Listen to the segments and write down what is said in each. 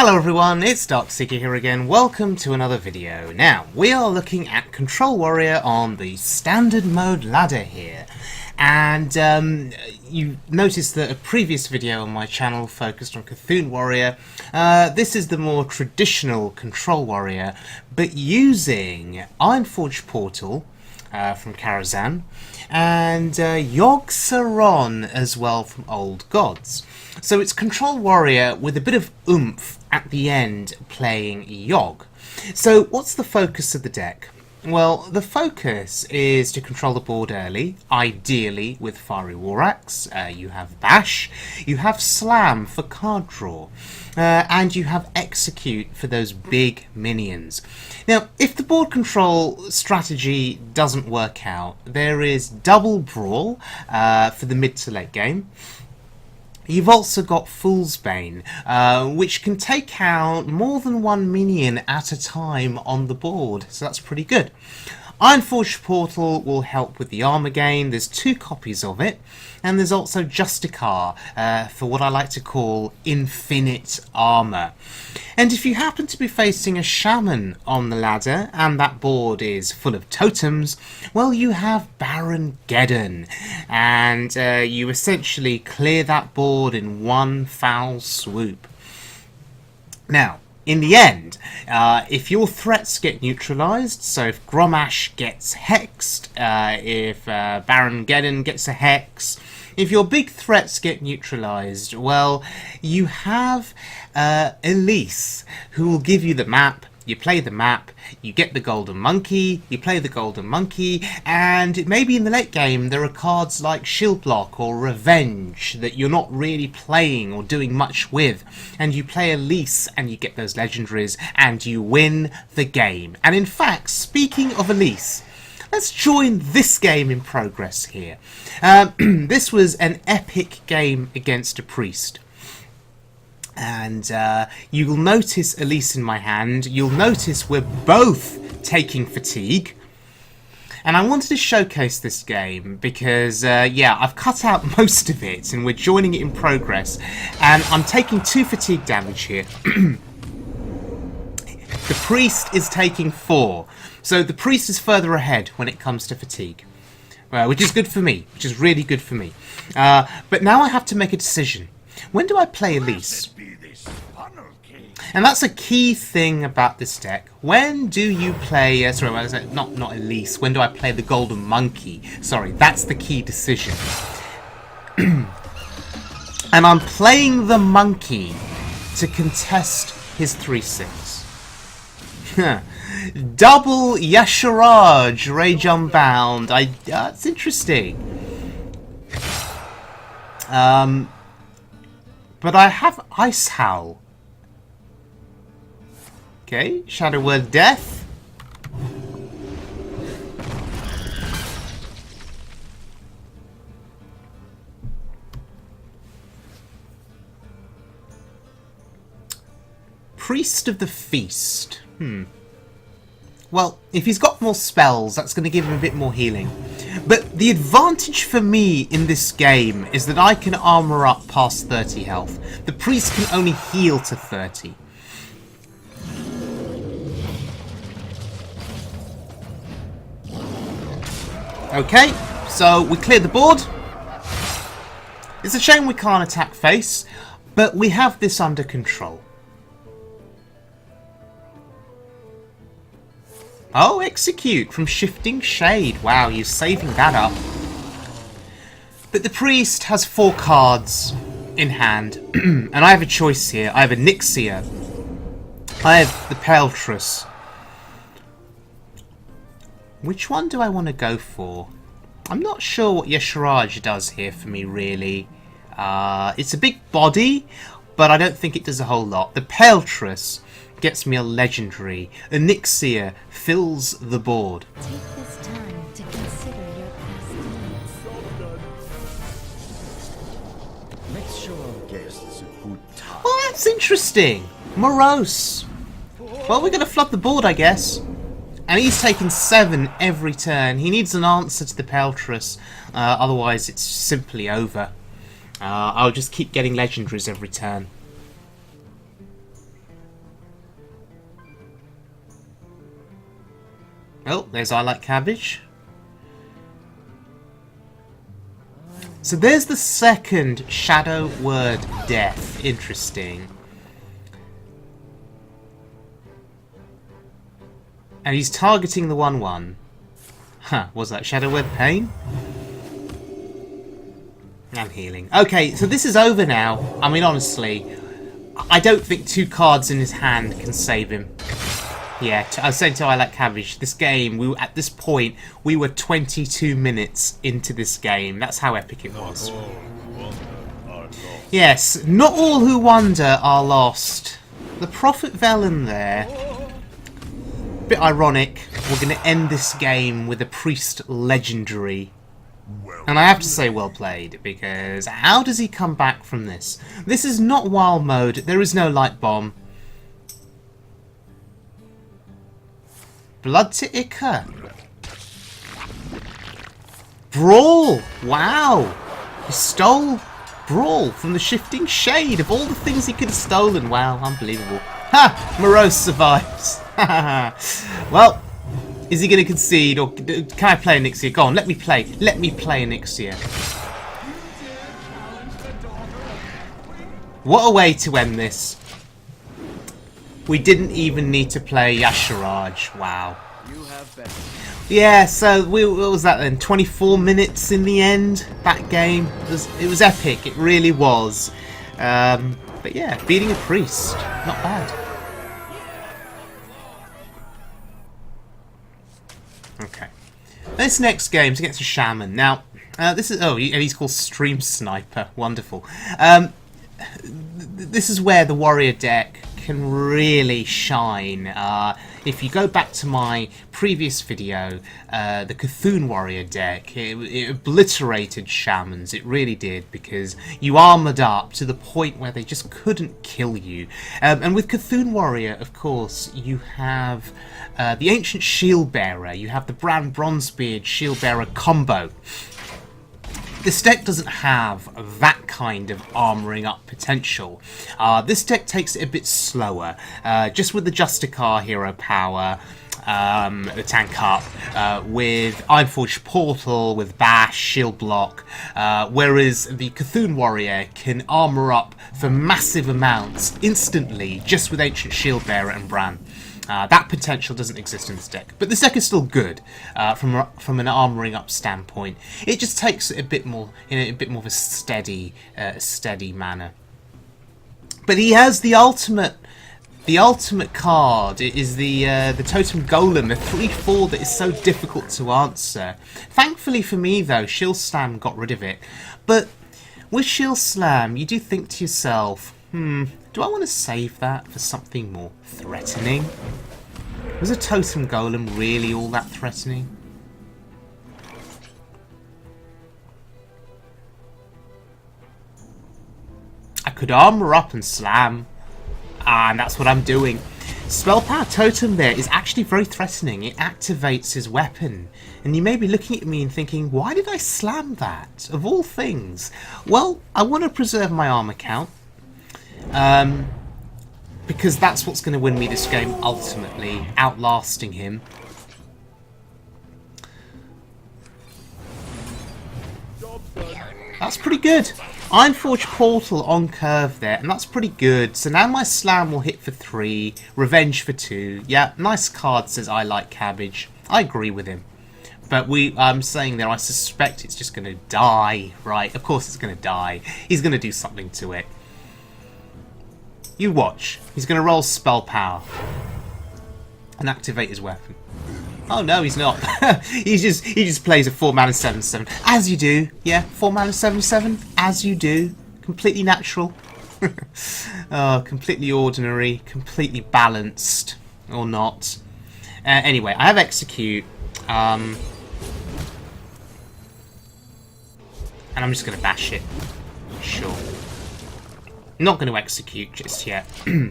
Hello everyone, it's Darkseeker here again. Welcome to another video. Now, we are looking at Control Warrior on the standard mode ladder here. And you noticed that a previous video on my channel focused on Cthulhu Warrior. This is the more traditional Control Warrior, but using Ironforge Portal from Karazhan and Yogg as well from Old Gods. So it's Control Warrior with a bit of oomph at the end playing Yogg. So what's the focus of the deck? Well, the focus is to control the board early, ideally with Fiery War Axe. You have Bash, you have Slam for card draw, and you have Execute for those big minions. Now, if the board control strategy doesn't work out, there is Double Brawl for the mid to late game. You've also got Fool's Bane, which can take out more than one minion at a time on the board, so that's pretty good. Ironforge Portal will help with the armor gain. There's 2 copies of it, and there's also Justicar for what I like to call infinite armor. And if you happen to be facing a shaman on the ladder and that board is full of totems, well, you have Baron Geddon, and you essentially clear that board in one foul swoop. Now, in the end, if your threats get neutralized, so if Grommash gets hexed, if Baron Geddon gets a hex, if your big threats get neutralized, well, you have Elise, who will give you the map. You play the map, you get the golden monkey, you play the golden monkey, and maybe in the late game there are cards like Shield Block or Revenge that you're not really playing or doing much with, and you play Elise and you get those legendaries and you win the game. And in fact, speaking of Elise, let's join this game in progress here. This was an epic game against a priest. And you'll notice Elise in my hand. You'll notice we're both taking fatigue. And I wanted to showcase this game because, yeah, I've cut out most of it and we're joining it in progress. And I'm taking 2 fatigue damage here. The priest is taking 4. So the priest is further ahead when it comes to fatigue. Which is good for me, which is really good for me. But now I have to make a decision. When do I play Elise? And that's a key thing about this deck. When do you play... sorry, not Elise. When do I play the Golden Monkey? Sorry, that's the key decision. And I'm playing the Monkey to contest his 3/6. Double Yasharaj, Rage Unbound. That's interesting. But I have Ice Howl. Okay, Shadow Word Death. Priest of the Feast. Well, if he's got more spells, that's going to give him a bit more healing. But the advantage for me in this game is that I can armor up past 30 health. The priest can only heal to 30. Okay, so we cleared the board. It's a shame we can't attack face, but we have this under control. Oh, Execute from Shifting Shade. Wow, you're saving that up. But the priest has 4 cards in hand, and I have a choice here. I have a Nixia. I have the Peltrus. Which one do I want to go for? I'm not sure what Yesharaj does here for me, really. It's a big body, but I don't think it does a whole lot. The Peltrus gets me a legendary. Onyxia fills the board. Take this time to consider your past deeds. Make sure guests a good time. Well, that's interesting. Moroes. Well, we're going to flood the board, I guess. And he's taking 7 every turn. He needs an answer to the Peltrus. Otherwise, it's simply over. I'll just keep getting legendaries every turn. Oh, there's I Like Cabbage. So there's the second shadow word death. Interesting. And he's targeting the 1/1. Huh, was that shadow word pain? And healing. Okay, so this is over now. I mean, honestly, I don't think 2 cards in his hand can save him. Yeah, I was saying to I Like Cabbage, this game, at this point, we were 22 minutes into this game. That's how epic it was. Yes, not all who wander are lost. The Prophet Velen there. Bit ironic. We're going to end this game with a Priest Legendary. And I have to say well played, because how does he come back from this? This is not wild mode. There is no light bomb. Blood to Ica. Brawl! Wow! He stole Brawl from the Shifting Shade. Of all the things he could have stolen. Wow, unbelievable. Ha! Moroes survives. Well, is he going to concede, or can I play Onyxia? Go on, let me play. Let me play Onyxia. What a way to end this. We didn't even need to play Yasharaj. Wow. Yeah, so what was that then? 24 minutes in the end, that game. It was epic, it really was. But yeah, beating a priest, not bad. Okay. This next game's against a shaman. Now, this is... Oh, and he's called Stream Sniper. Wonderful. This is where the warrior deck can really shine. If you go back to my previous video, the Cthulhu warrior deck, it obliterated shamans. It really did, because you armoured up to the point where they just couldn't kill you. And with Cthulhu warrior, of course, you have the ancient shield bearer. You have the Bran Bronzebeard shield bearer combo. This deck doesn't have that kind of armouring up potential. This deck takes it a bit slower, just with the Justicar hero power, the tank up, with Ironforge Portal, with Bash, Shield Block, whereas the Cthulhu Warrior can armour up for massive amounts instantly, just with Ancient Shield Bearer and Bran. That potential doesn't exist in this deck, but this deck is still good from an armoring up standpoint. It just takes it a bit more in a bit more of a steady manner. But he has the ultimate card. It is the Totem Golem, the 3/4 that is so difficult to answer. Thankfully for me though, Shield Slam got rid of it. But with Shield Slam, you do think to yourself, do I want to save that for something more threatening? Was a Totem Golem really all that threatening? I could armor up and slam, and that's what I'm doing. Spell Power Totem there is actually very threatening. It activates his weapon. And you may be looking at me and thinking, why did I slam that? Of all things. Well, I want to preserve my armor count. Because that's what's going to win me this game ultimately, outlasting him. That's pretty good. Ironforge Portal on curve there, and that's pretty good. So now my slam will hit for 3, revenge for 2. Yeah, nice card, says I Like Cabbage. I agree with him. But I'm saying there, I suspect it's just going to die, right? Of course it's going to die. He's going to do something to it. You watch. He's going to roll Spell Power and activate his weapon. Oh no, he's not. he just plays a 4-mana 7/7, as you do. Yeah, 4-mana 7/7, as you do. Completely natural. Oh, completely ordinary, completely balanced, or not. Anyway, I have Execute, and I'm just going to bash it. Sure. Not going to execute just yet.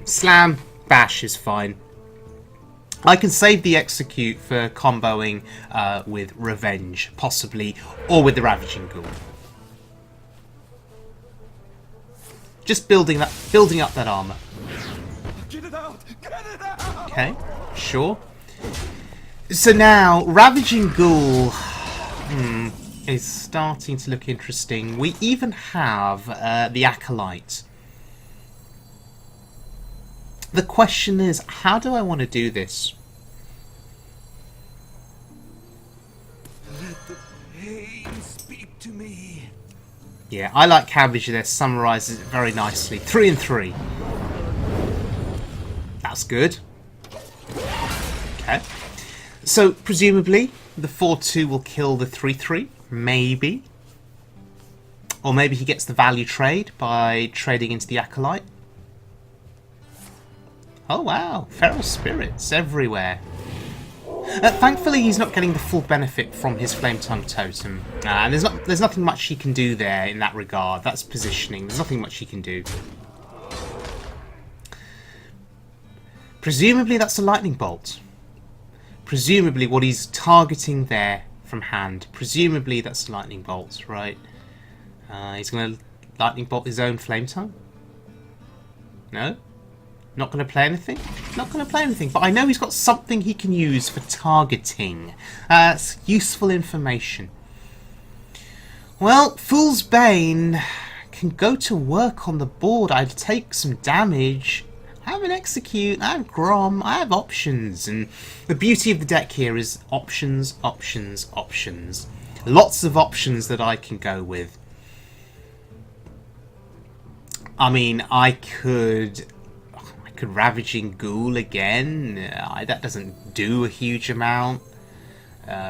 Slam, bash is fine. I can save the execute for comboing with revenge, possibly, or with the Ravaging Ghoul. Just building up that armor. Get it out! Get it out! Okay, sure. So now, Ravaging Ghoul is starting to look interesting. We even have the Acolyte. The question is, how do I want to do this? Let the pain speak to me. Yeah, I like Cabbage there, summarises it very nicely. 3 and 3. That's good. Okay. So, presumably, the 4-2 will kill the 3-3. Maybe. Or maybe he gets the value trade by trading into the Acolyte. Oh wow, Feral Spirits everywhere. Thankfully, he's not getting the full benefit from his Flame Tongue Totem. And there's nothing much he can do there in that regard. That's positioning. There's nothing much he can do. Presumably, that's a Lightning Bolt. Presumably, what he's targeting there from hand. Presumably, that's a Lightning Bolt, right? He's going to Lightning Bolt his own Flame Tongue? No? Not going to play anything? Not going to play anything, but I know he's got something he can use for targeting. It's useful information. Well, Fool's Bane can go to work on the board. I'd take some damage. I have an Execute, I have Grom, I have options. And the beauty of the deck here is options, options, options. Lots of options that I can go with. I mean, I could Ravaging Ghoul again. That doesn't do a huge amount.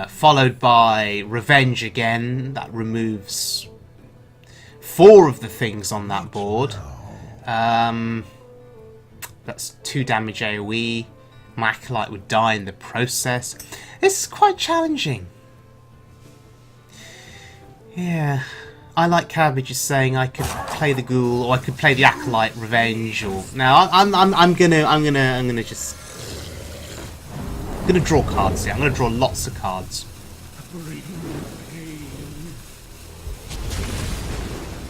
Followed by Revenge again. That removes 4 of the things on that board. That's 2 damage AoE. My Acolyte would die in the process. This is quite challenging. Yeah. I like Cabbage is saying I could play the Ghoul or I could play the Acolyte Revenge or now I'm gonna just draw cards here. I'm gonna draw lots of cards.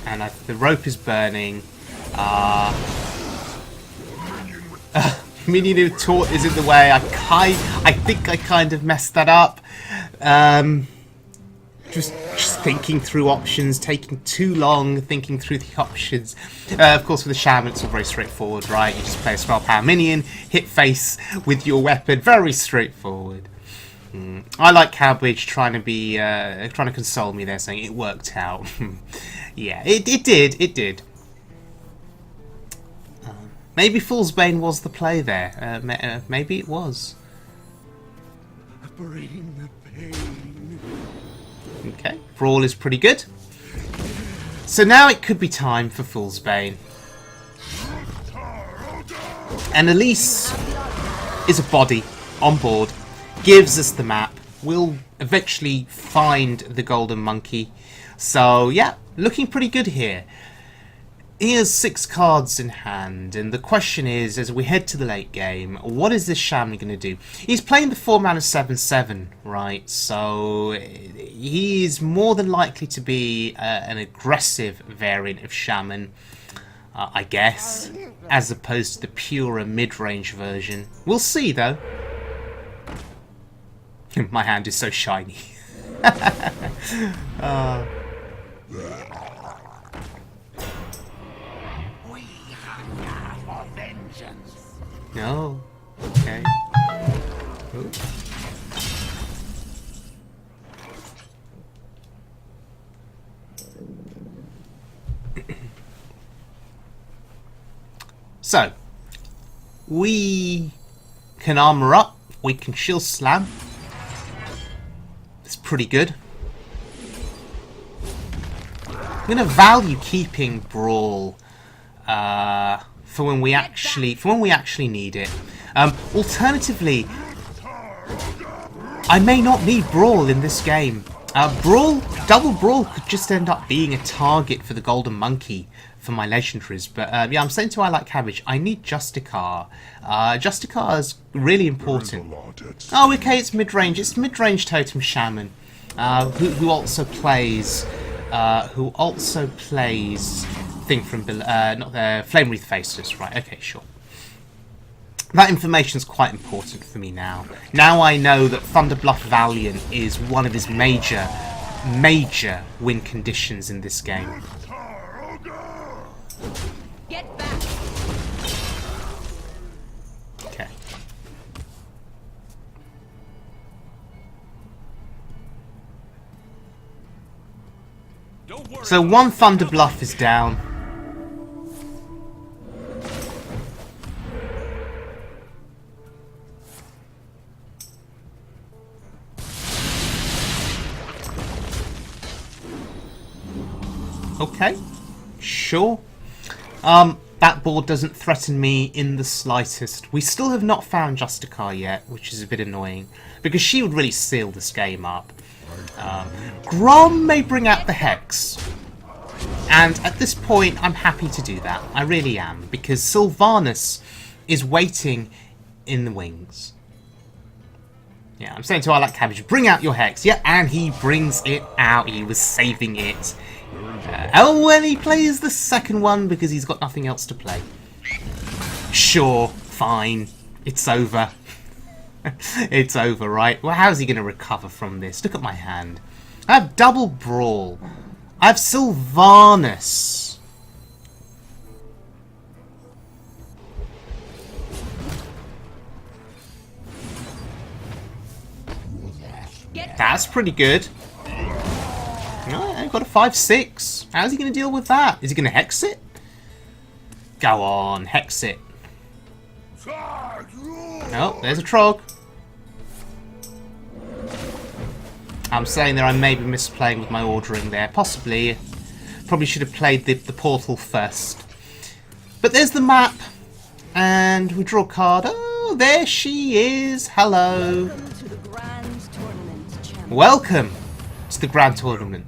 And the rope is burning. Minion of Taunt is in the way. I think I kind of messed that up. Just thinking through options, taking too long thinking through the options. Of course, with the Shaman, it's all very straightforward, right? You just play a Spell Power Minion, hit face with your weapon. Very straightforward. I like Cabbage trying to console me there, saying it worked out. Yeah, it did. Maybe Fool's Bane was the play there. Maybe it was. Bring the pain. Okay, Brawl is pretty good. So now it could be time for Fool's Bane. And Elise is a body on board, gives us the map. We'll eventually find the Golden Monkey. So yeah, looking pretty good here. He has 6 cards in hand, and the question is, as we head to the late game, what is this Shaman going to do? He's playing the 4-mana 7/7, right? So he's more than likely to be an aggressive variant of Shaman, I guess, as opposed to the purer mid-range version. We'll see, though. My hand is so shiny. No. Okay. Ooh. So, we can armor up, we can shield slam. It's pretty good. I'm going to value keeping Brawl for when we actually need it. Alternatively, I may not need Brawl in this game. Double Brawl could just end up being a target for the Golden Monkey for my legendaries. But yeah, I'm saying to I like Cabbage, I need Justicar. Justicar is really important. Oh, okay, it's mid-range. It's mid-range Totem Shaman, who also plays thing from not the Flame Wreath Faceless, right? Okay, sure. That information's quite important for me now. Now I know that Thunderbluff Valiant is one of his major win conditions in this game. Get back. Okay. So one Thunderbluff is down. Okay, sure. That board doesn't threaten me in the slightest. We still have not found Justicar yet, which is a bit annoying, because she would really seal this game up. Grom may bring out the Hex, and at this point I'm happy to do that. I really am, because Sylvanas is waiting in the wings. Yeah, I'm saying to I Like Cabbage, bring out your Hex. Yeah, and he brings it out. He was saving it. Oh, well, he plays the second one because he's got nothing else to play. Sure, fine. It's over. It's over, right? Well, how's he going to recover from this? Look at my hand. I have double Brawl. I have Sylvanas. That's pretty good. No, I've got a 5/6. How's he going to deal with that? Is he going to Hex it? Go on, Hex it. Oh, there's a Trog. I'm saying there I may be misplaying with my ordering there. Possibly. Probably should have played the portal first. But there's the map. And we draw a card. Oh, there she is. Hello. Welcome to the Grand Tournament, champion. Welcome to the Grand Tournament.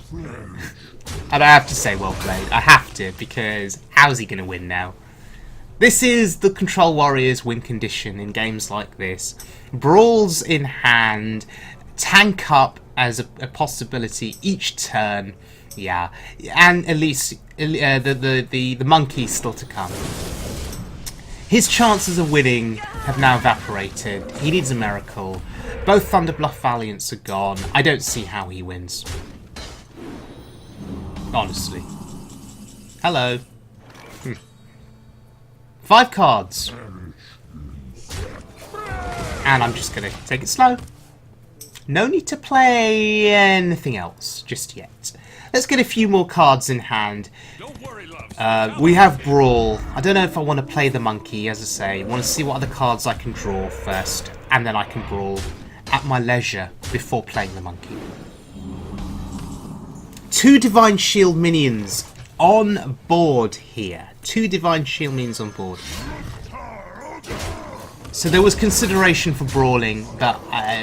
And I have to say well played. I have to, because how's he going to win now? This is the Control Warriors win condition in games like this. Brawls in hand, tank up as a possibility each turn. Yeah, and at least the monkey's still to come. His chances of winning have now evaporated. He needs a miracle. Both Thunderbluff Valiants are gone. I don't see how he wins. Honestly. Hello. 5 cards. And I'm just going to take it slow. No need to play anything else just yet. Let's get a few more cards in hand. We have Brawl. I don't know if I want to play the monkey, as I say. I want to see what other cards I can draw first. And then I can Brawl at my leisure before playing the monkey. 2 Divine Shield minions on board here. 2 Divine Shield minions on board. So there was consideration for brawling, but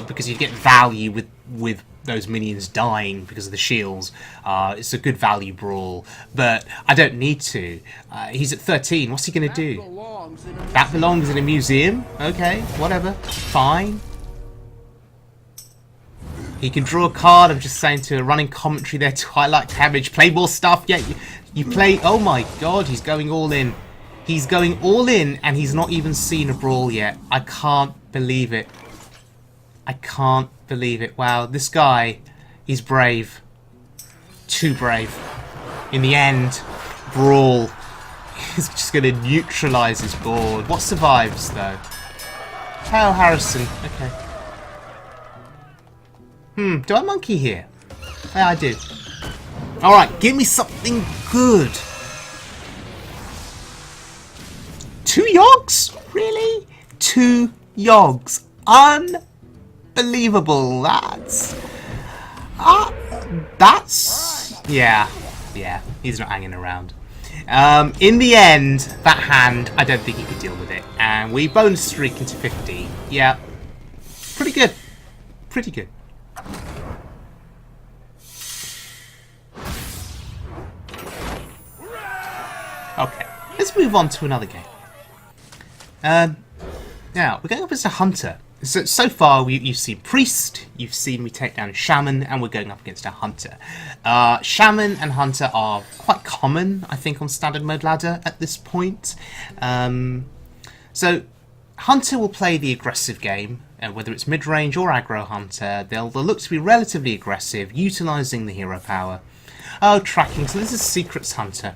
because you get value with those minions dying because of the shields. It's a good value brawl, but I don't need to. He's at 13. What's he going to do? That belongs in a museum? Okay, whatever. Fine. He can draw a card. I'm just saying to a running commentary there to I Like Cabbage. Play more stuff. Yeah, you play... Oh my god, he's going all in. He's going all in, and he's not even seen a brawl yet. I can't believe it. I can't believe it. Wow, this guy, he's brave. Too brave. In the end, brawl. He's just going to neutralise his board. What survives, though? Oh, Harrison. Okay. Do I monkey here? Yeah, I do. Alright, give me something good. 2 Yoggs? Really? 2 Yoggs. Unbelievable. That's... Yeah, he's not hanging around. In the end, that hand, I don't think he could deal with it. And we bonus streak into 50. Yeah. Pretty good. Pretty good. Okay, let's move on to another game. Now, we're going up as a hunter. So far, you've seen Priest, you've seen me take down Shaman, and we're going up against a Hunter. Shaman and Hunter are quite common, I think, on Standard Mode Ladder at this point. So, Hunter will play the aggressive game, whether it's mid-range or aggro Hunter. They'll look to be relatively aggressive, utilising the hero power. Oh, tracking. So this is Secrets Hunter.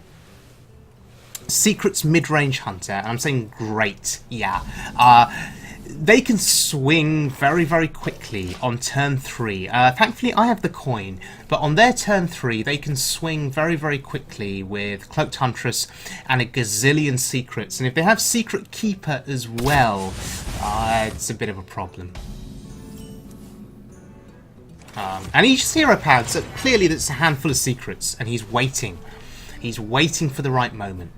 Secrets mid-range Hunter. And I'm saying great. Yeah. They can swing very, very quickly on turn 3. Thankfully, I have the coin. But on their turn 3, they can swing very, very quickly with Cloaked Huntress and a gazillion secrets. And if they have Secret Keeper as well, it's a bit of a problem. And each hero pad, so clearly that's a handful of secrets. And he's waiting. He's waiting for the right moment.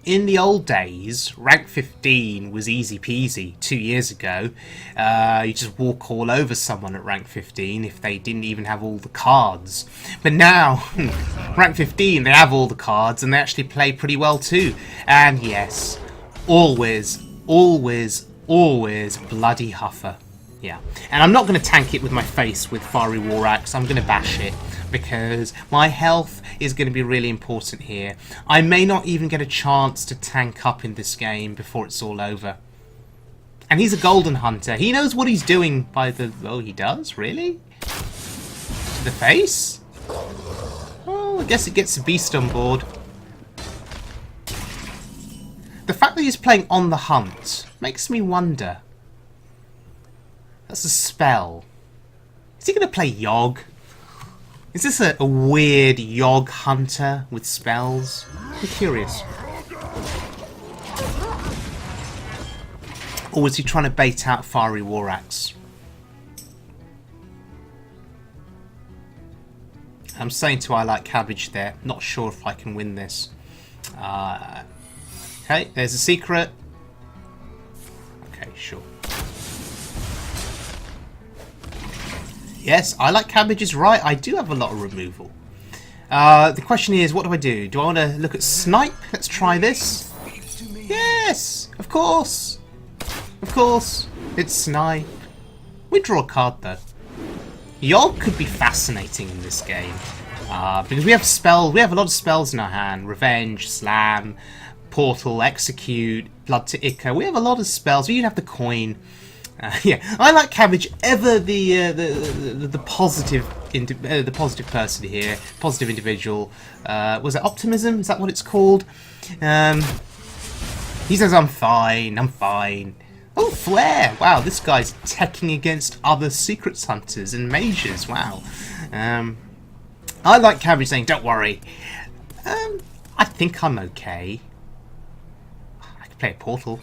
In the old days, rank 15 was easy peasy 2 years ago. You just walk all over someone at rank 15 if they didn't even have all the cards. But now, rank 15, they have all the cards and they actually play pretty well too. And yes, always, always, always bloody Huffer. Yeah, and I'm not going to tank it with my face with Fiery War Axe. I'm going to bash it because my health is going to be really important here. I may not even get a chance to tank up in this game before it's all over. And he's a Golden Hunter. He knows what he's doing by the... Oh, he does? Really? To the face? Oh, I guess it gets a beast on board. The fact that he's playing On the Hunt makes me wonder. That's a spell. Is he going to play Yogg? Is this a weird Yogg Hunter with spells? I'm curious. Or is he trying to bait out Fiery War Axe? I'm saying to I Like Cabbage there. Not sure if I can win this. Okay, there's a secret. Okay, sure. Yes, I Like Cabbage is right. I do have a lot of removal. The question is, what do I do? Do I want to look at Snipe? Let's try this. Yes, of course. Of course. It's Snipe. We draw a card, though. Yogg could be fascinating in this game. Because we have spells. We have a lot of spells in our hand. Revenge, Slam, Portal, Execute, Blood to Ica. We have a lot of spells. We even have the coin. Yeah, I Like Cabbage, ever the positive the positive person here, positive individual. Was it Optimism? Is that what it's called? He says I'm fine. I'm fine. Oh, Flare! Wow, this guy's teching against other Secrets Hunters and Mages. Wow. I Like Cabbage saying, "Don't worry. I think I'm okay. I could play a Portal."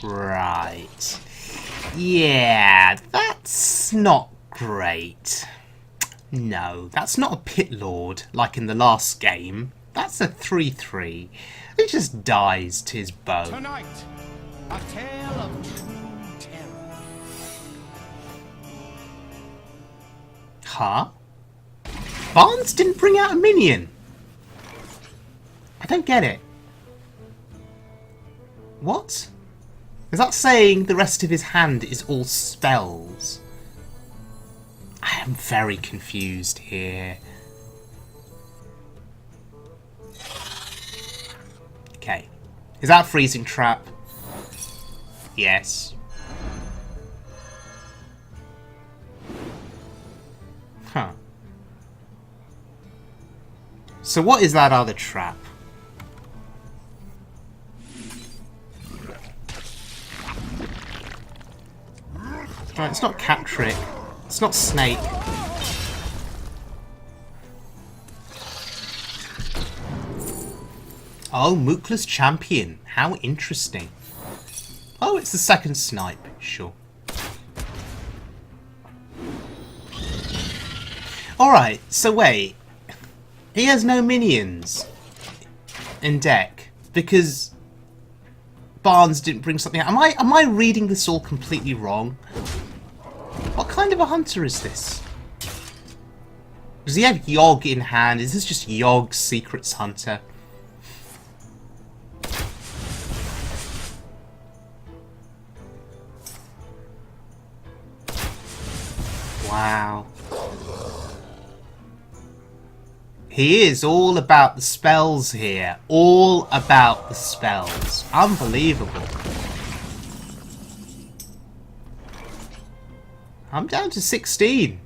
Right. Yeah, that's not great. No, that's not a Pit Lord like in the last game. That's a 3/3. It just dies to his bow. Tonight, a tale of true terror. Huh? Barnes didn't bring out a minion. I don't get it. What? Is that saying the rest of his hand is all spells? I am very confused here. Okay. Is that Freezing Trap? Yes. Huh. So what is that other trap? Right, it's not Cat Trick. It's not Snake. Oh, Mookless Champion. How interesting. Oh, it's the second Snipe. Sure. Alright, so wait. He has no minions in deck because Barnes didn't bring something out. Am I reading this all completely wrong? What kind of a hunter is this? Does he have Yogg in hand? Is this just Yogg's Secrets Hunter? Wow. He is all about the spells here. All about the spells. Unbelievable. I'm down to 16.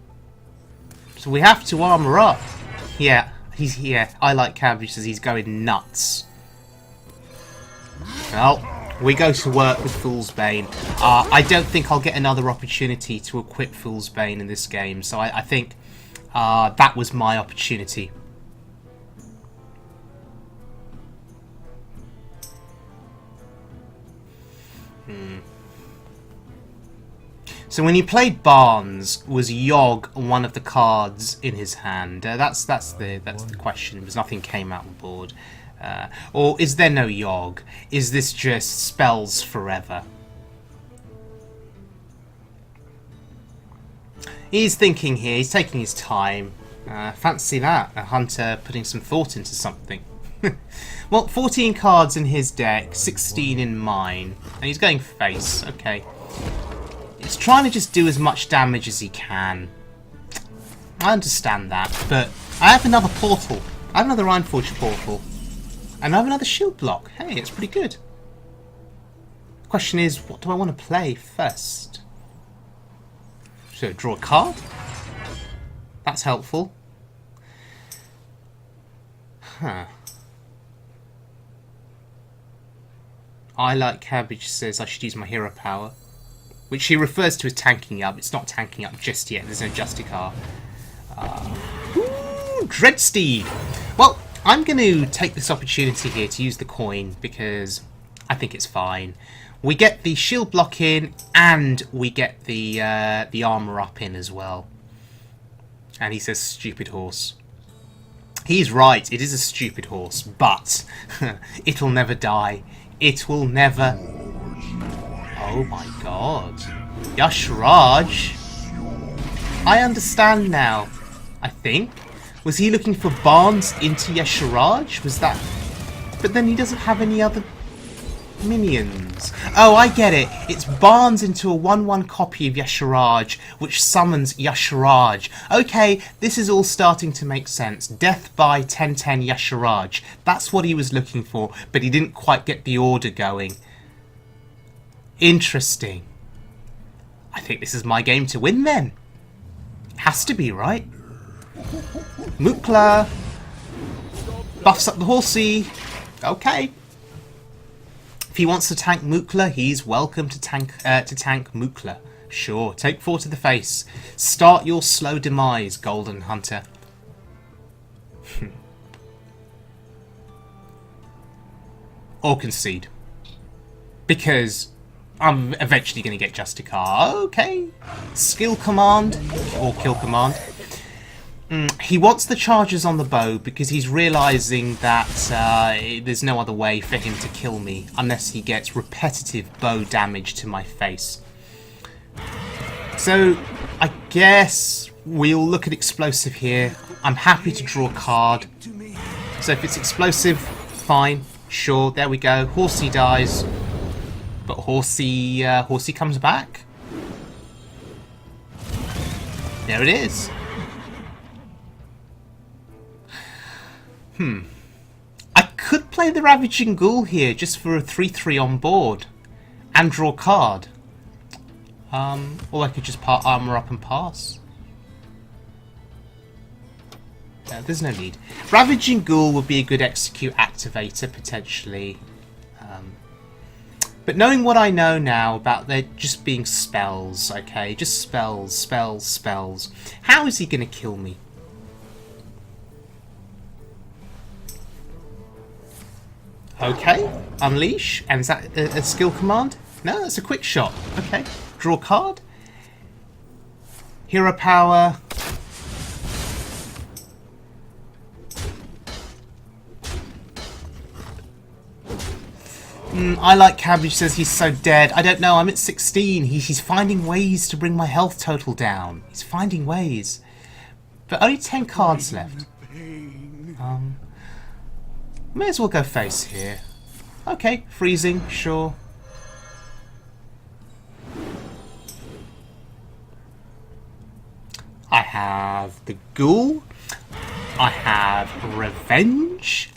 So we have to armor up. Yeah, I like Cabbage says he's going nuts. Well, we go to work with Fool's Bane. I don't think I'll get another opportunity to equip Fool's Bane in this game, so I think that was my opportunity. So when you played Barnes, was Yogg one of the cards in his hand? That's the question, because nothing came out on board. Or is there no Yogg? Is this just spells forever? He's thinking here. He's taking his time. Fancy that, a hunter putting some thought into something. Well, 14 cards in his deck, 16 in mine, and he's going face. Okay. He's trying to just do as much damage as he can. I understand that, but I have another portal. I have another Ironforge portal. And I have another shield block. Hey, it's pretty good. The question is, what do I want to play first? So, draw a card? That's helpful. Huh. I like Cabbage says I should use my hero power, which he refers to as tanking up. It's not tanking up just yet. There's no Justicar. Dreadsteed. Well, I'm going to take this opportunity here to use the coin because I think it's fine. We get the shield block in and we get the armor up in as well. And he says stupid horse. He's right. It is a stupid horse, but it'll never die. It will never... Oh my god. Yashraj. I understand now. I think. Was he looking for Barnes into Yashraj? Was that... But then he doesn't have any other minions. Oh, I get it. It's Barnes into a 1/1 copy of Yashraj, which summons Yashraj. Okay, this is all starting to make sense. Death by 10/10 Yashraj. That's what he was looking for, but he didn't quite get the order going. Interesting. I think this is my game to win then. Has to be, right? Mukla. Buffs up the horsey. Okay. If he wants to tank Mukla, he's welcome to tank Mukla. Sure, take 4 to the face. Start your slow demise, Golden Hunter. Or concede. Because I'm eventually going to get Justicar. Okay. Skill command. Or kill command. He wants the charges on the bow because he's realising that there's no other way for him to kill me unless he gets repetitive bow damage to my face. So I guess we'll look at explosive here. I'm happy to draw a card. So if it's explosive, fine. Sure, there we go. Horsey dies. But Horsey comes back. There it is. I could play the Ravaging Ghoul here just for a 3/3 on board and draw a card. Or I could just armor up and pass. There's no need. Ravaging Ghoul would be a good execute activator potentially. But knowing what I know now about there just being spells, okay, just spells, spells, spells. How is he going to kill me? Okay, unleash, and is that a skill command? No, that's a quick shot. Okay, draw a card. Hero power. I like Cabbage says he's so dead. I don't know, I'm at 16. He's finding ways to bring my health total down. He's finding ways. But only 10 cards left. May as well go face here. Okay, freezing, sure. I have the ghoul. I have revenge.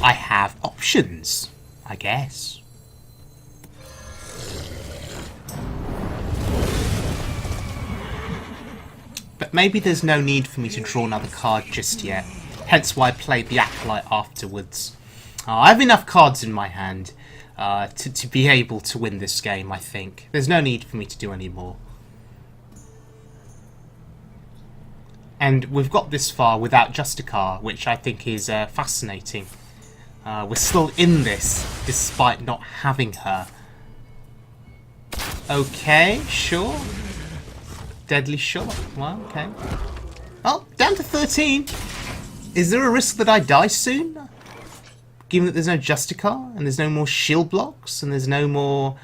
I have options, I guess. But maybe there's no need for me to draw another card just yet. Hence why I played the Acolyte afterwards. I have enough cards in my hand to be able to win this game, I think. There's no need for me to do any more. And we've got this far without Justicar, which I think is fascinating. We're still in this, despite not having her. Okay, sure. Deadly shot. Well, okay. Oh, down to 13. Is there a risk that I die soon? Given that there's no Justicar, and there's no more shield blocks, and there's no more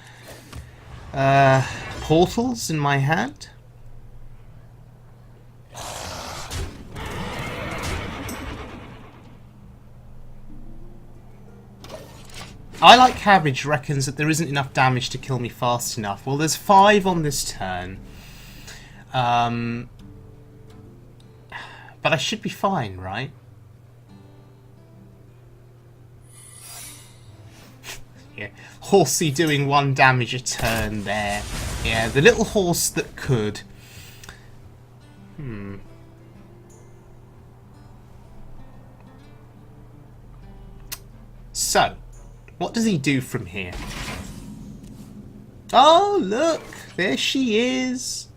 portals in my hand? I Like Cabbage reckons that there isn't enough damage to kill me fast enough. Well, there's 5 on this turn. But I should be fine, right? Yeah, Horsey doing 1 damage a turn there. Yeah, the little horse that could. So, what does he do from here? Oh, look! There she is!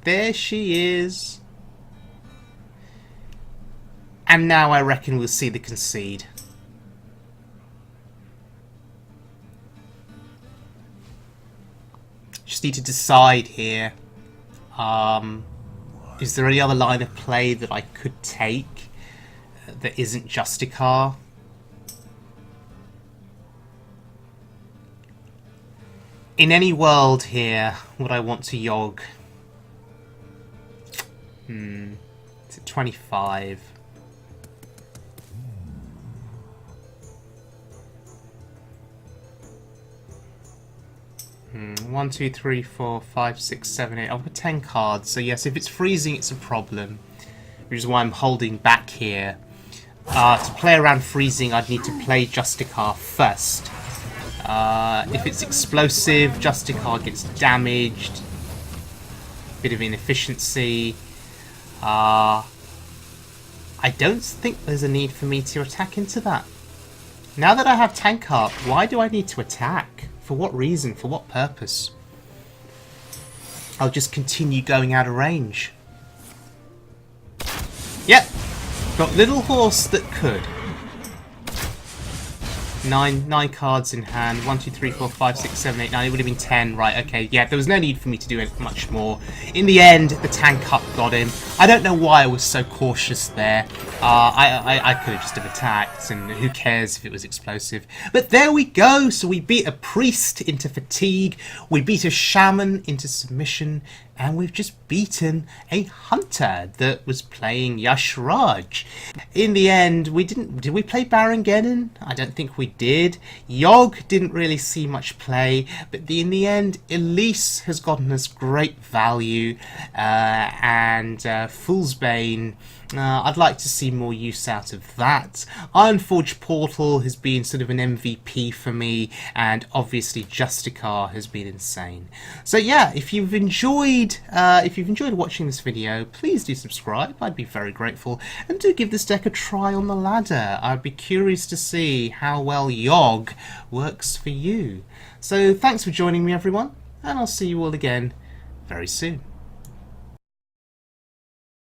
There she is! And now I reckon we'll see the concede. Just need to decide here. Is there any other line of play that I could take that isn't Justicar? In any world here, would I want to Yogg? It's at 25. One, two, three, four, five, six, seven, eight. I've got 10 cards, so yes, if it's freezing, it's a problem. Which is why I'm holding back here. To play around freezing, I'd need to play Justicar first. If it's explosive, Justicar gets damaged. Bit of inefficiency. I don't think there's a need for me to attack into that. Now that I have Tank up, why do I need to attack? For what reason? For what purpose? I'll just continue going out of range. Yep. Got little horse that could. Nine cards in hand. 1, 2, 3, 4, 5, 6, 7, 8, 9. It would have been 10. Right, okay. Yeah, there was no need for me to do it much more. In the end, the tank up got him. I don't know why I was so cautious there. I could have just have attacked, and who cares if it was explosive. But there we go. So we beat a priest into fatigue. We beat a shaman into submission. And we've just beaten a hunter that was playing Yashraj. In the end, we didn't... Did we play Baron Geddon? I don't think we did. Yogg didn't really see much play. But in the end, Elise has gotten us great value. And Fool's Bane... I'd like to see more use out of that. Ironforge Portal has been sort of an MVP for me, and obviously Justicar has been insane. So yeah, if you've enjoyed watching this video, please do subscribe. I'd be very grateful, and do give this deck a try on the ladder. I'd be curious to see how well Yogg works for you. So thanks for joining me, everyone, and I'll see you all again very soon.